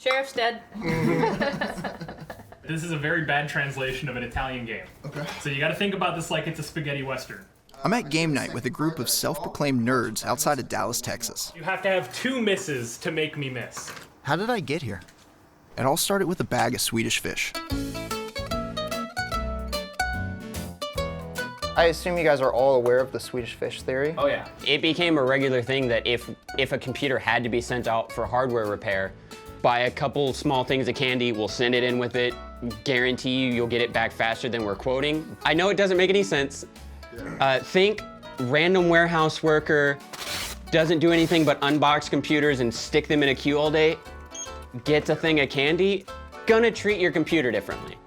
Sheriff's dead. This is a very bad translation of an Italian game. Okay. So you gotta think about this like it's a spaghetti western. I'm at game night with a group of self-proclaimed nerds outside of Dallas, Texas. You have to have 2 misses to make me miss. How did I get here? It all started with a bag of Swedish fish. I assume you guys are all aware of the Swedish Fish Theory? Oh yeah. It became a regular thing that if a computer had to be sent out for hardware repair, buy a couple small things of candy, we'll send it in with it, guarantee you'll get it back faster than we're quoting. I know it doesn't make any sense. Think random warehouse worker, doesn't do anything but unbox computers and stick them in a queue all day, gets a thing of candy, gonna treat your computer differently.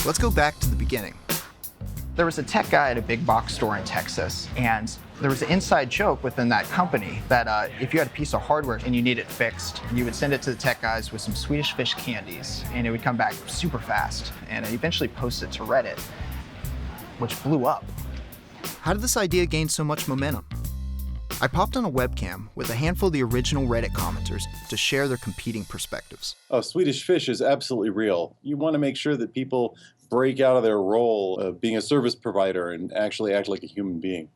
Let's go back to the beginning. There was a tech guy at a big box store in Texas, and there was an inside joke within that company that if you had a piece of hardware and you need it fixed, you would send it to the tech guys with some Swedish fish candies, and it would come back super fast. And I eventually posted to Reddit, which blew up. How did this idea gain so much momentum? I popped on a webcam with a handful of the original Reddit commenters to share their competing perspectives. Oh, Swedish Fish is absolutely real. You want to make sure that people break out of their role of being a service provider and actually act like a human being.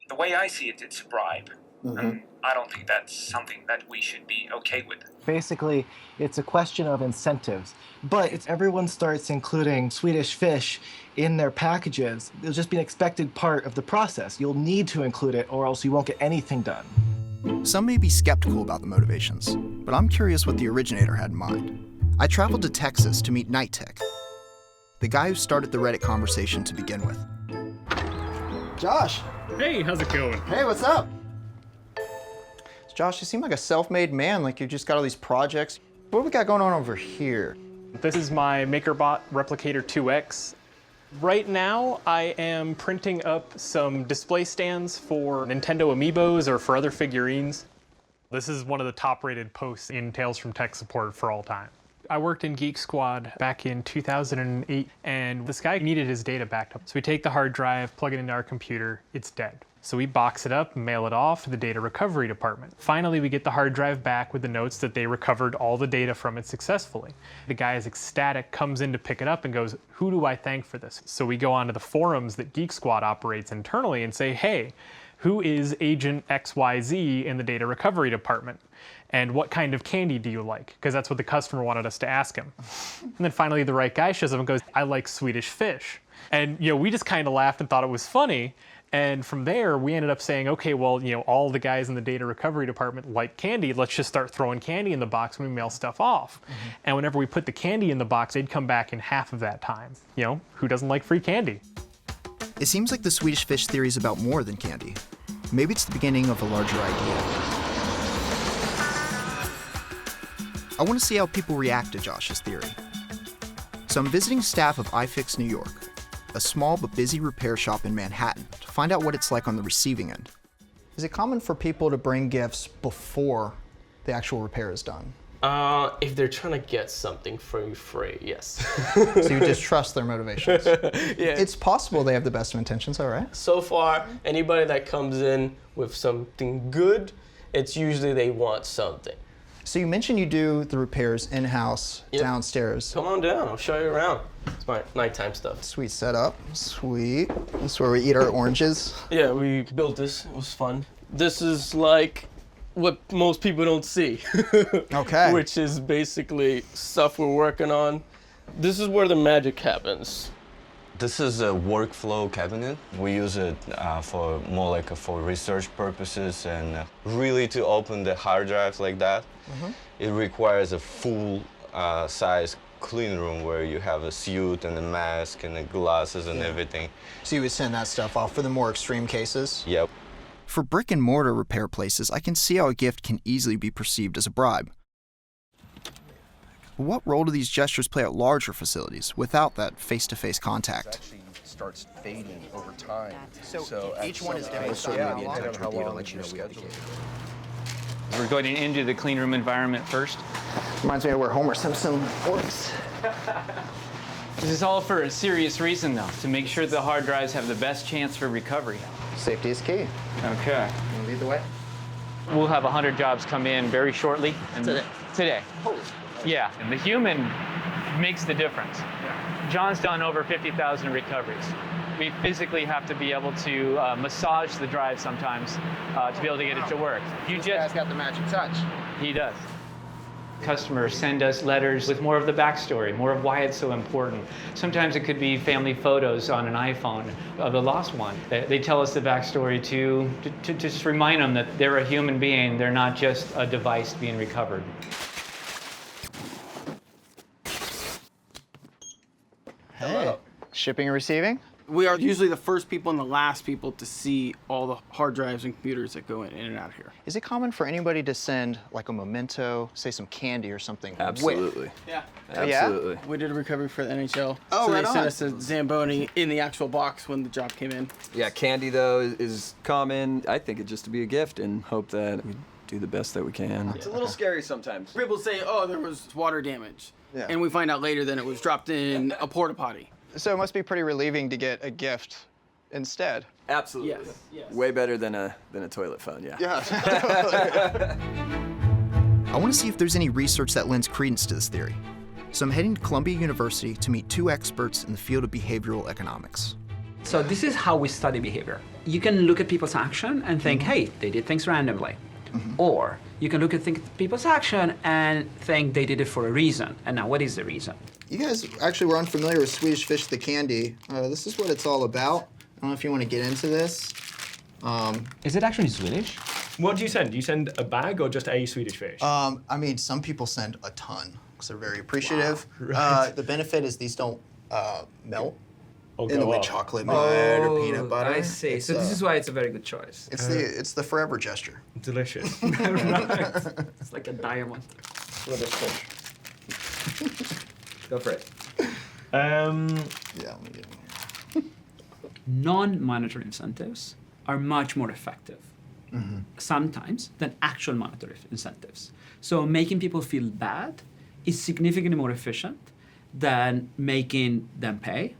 The way I see it, it's a bribe. I don't think that's something that we should be okay with. Basically, it's a question of incentives. But if everyone starts including Swedish fish in their packages, it'll just be an expected part of the process. You'll need to include it or else you won't get anything done. Some may be skeptical about the motivations, but I'm curious what the originator had in mind. I traveled to Texas to meet KNYTE, the guy who started the Reddit conversation to begin with. Josh. Hey, how's it going? Hey, what's up? Josh, you seem like a self-made man, like you just got all these projects. What do we got going on over here? This is my MakerBot Replicator 2X. Right now, I am printing up some display stands for Nintendo Amiibos or for other figurines. This is one of the top-rated posts in Tales from Tech support for all time. I worked in Geek Squad back in 2008, and this guy needed his data backed up. So we take the hard drive, plug it into our computer, it's dead. So we box it up, mail it off to the data recovery department. Finally, we get the hard drive back with the notes that they recovered all the data from it successfully. The guy is ecstatic, comes in to pick it up and goes, "Who do I thank for this?" So we go onto the forums that Geek Squad operates internally and say, "Hey, who is Agent XYZ in the data recovery department? And what kind of candy do you like?" Because that's what the customer wanted us to ask him. And then finally the right guy shows up and goes, "I like Swedish fish." And we just kind of laughed and thought it was funny. And from there, we ended up saying, okay, well, all the guys in the data recovery department like candy. Let's just start throwing candy in the box when we mail stuff off. And whenever we put the candy in the box, they'd come back in half of that time. Who doesn't like free candy? It seems like the Swedish Fish Theory is about more than candy. Maybe it's the beginning of a larger idea. I want to see how people react to Josh's theory. So I'm visiting staff of IFIX New York, a small but busy repair shop in Manhattan, to find out what it's like on the receiving end. Is it common for people to bring gifts before the actual repair is done? If they're trying to get something for free, yes. So you just trust their motivations? Yeah. It's possible they have the best of intentions, all right? So far, anybody that comes in with something good, it's usually they want something. So you mentioned you do the repairs in-house, downstairs. Come on down, I'll show you around. It's my nighttime stuff. Sweet setup, sweet. This is where we eat our oranges. Yeah, we built this, it was fun. This is like what most people don't see. Okay. Which is basically stuff we're working on. This is where the magic happens. This is a workflow cabinet. We use it for more like for research purposes and really to open the hard drives like that. It requires a full size clean room where you have a suit and a mask and the glasses and everything. So you would send that stuff off for the more extreme cases? Yep. For brick and mortar repair places, I can see how a gift can easily be perceived as a bribe. What role do these gestures play at larger facilities without that face-to-face contact? It actually starts fading over time. So each one is definitely be in touch with you to let you know we have the case. We're going into the clean room environment first. Reminds me of where Homer Simpson works. This is all for a serious reason, though, to make sure the hard drives have the best chance for recovery. Safety is key. Okay. You lead the way? We'll have 100 jobs come in very shortly. And today. Holy. Yeah, and the human makes the difference. John's done over 50,000 recoveries. We physically have to be able to massage the drive sometimes to be able to get it to work. This guy's got the magic touch. He does. Customers send us letters with more of the backstory, more of why it's so important. Sometimes it could be family photos on an iPhone of the lost one. They tell us the backstory to just remind them that they're a human being. They're not just a device being recovered. Hey. Shipping and receiving? We are usually the first people and the last people to see all the hard drives and computers that go in and out of here. Is it common for anybody to send like a memento, say some candy or something? Absolutely. Yeah. Absolutely. Yeah? We did a recovery for the NHL. Oh, so right they on. sent us a Zamboni in the actual box when the job came in. Yeah, candy though is common. I think it just to be a gift and hope that we do the best that we can. It's a little scary sometimes. People say, oh, there was water damage. Yeah. And we find out later that it was dropped in a porta potty. So it must be pretty relieving to get a gift instead. Absolutely. Yes, yes. Way better than a toilet phone, yeah. Yeah. I want to see if there's any research that lends credence to this theory. So I'm heading to Columbia University to meet two experts in the field of behavioral economics. So this is how we study behavior. You can look at people's action and think, hey, they did things randomly. Or you can look at people's action and think they did it for a reason. And now what is the reason? You guys actually were unfamiliar with Swedish Fish the candy. This is what it's all about. I don't know if you want to get into this. Is it actually Swedish? What do you send? Do you send a bag or just a Swedish fish? I mean, some people send a ton because they're very appreciative. Wow. Right. The benefit is these don't melt Or in the go way up. chocolate might or peanut butter. I see. It's, So this is why it's a very good choice. it's the forever gesture. Delicious. Right. It's like a diamond. Swedish fish. Go for it. Yeah, let me get it. Non-monetary incentives are much more effective sometimes than actual monetary incentives. So making people feel bad is significantly more efficient than making them pay,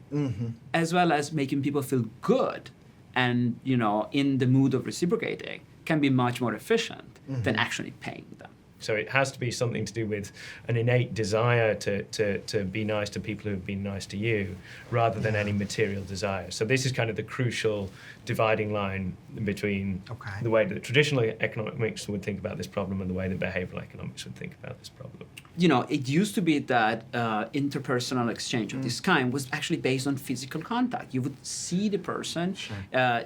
as well as making people feel good and, you know, in the mood of reciprocating can be much more efficient than actually paying them. So it has to be something to do with an innate desire to be nice to people who have been nice to you, rather than any material desire. So this is kind of the crucial dividing line between the way that traditional economics would think about this problem and the way that behavioral economics would think about this problem. You know, it used to be that interpersonal exchange of this kind was actually based on physical contact. You would see the person.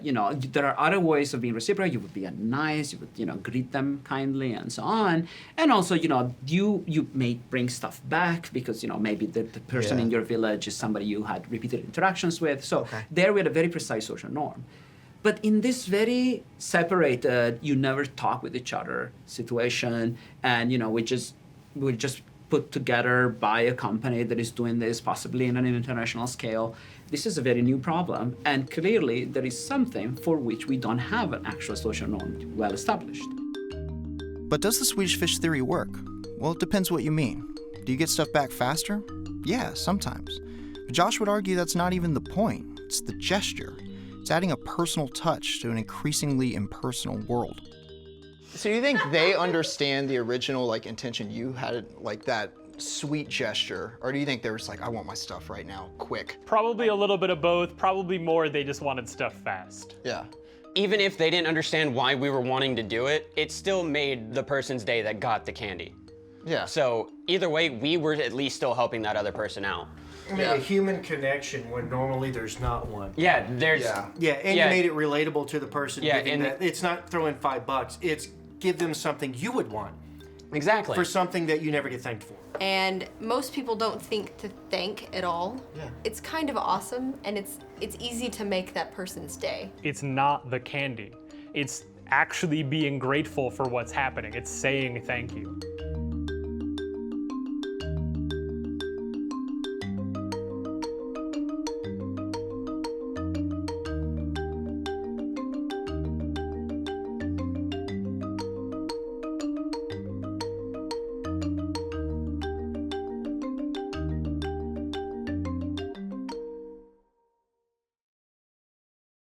You know, there are other ways of being reciprocal. You would be nice. You would, you know, greet them kindly and so on. And also, you know, you may bring stuff back because, you know, maybe the person in your village is somebody you had repeated interactions with. So there we had a very precise social norm. But in this very separated, you never talk with each other situation, and, you know, we just put together by a company that is doing this, possibly in an international scale. This is a very new problem, and clearly there is something for which we don't have an actual social norm well established. But does the Swedish fish theory work? Well, it depends what you mean. Do you get stuff back faster? Yeah, sometimes. But Josh would argue that's not even the point. It's the gesture. It's adding a personal touch to an increasingly impersonal world. So you think they understand the original like intention you had, like that sweet gesture, or do you think they were just like, I want my stuff right now, quick? Probably a little bit of both. Probably more they just wanted stuff fast. Yeah. Even if they didn't understand why we were wanting to do it, it still made the person's day that got the candy. Yeah. So either way, we were at least still helping that other person out. You made a human connection when normally there's not one. Yeah, there's... Yeah, and you made it relatable to the person. Yeah, giving that. It's not throwing $5. It's give them something you would want. Exactly. For something that you never get thanked for. And most people don't think to thank at all. Yeah. It's kind of awesome, and it's easy to make that person's day. It's not the candy. It's actually being grateful for what's happening. It's saying thank you.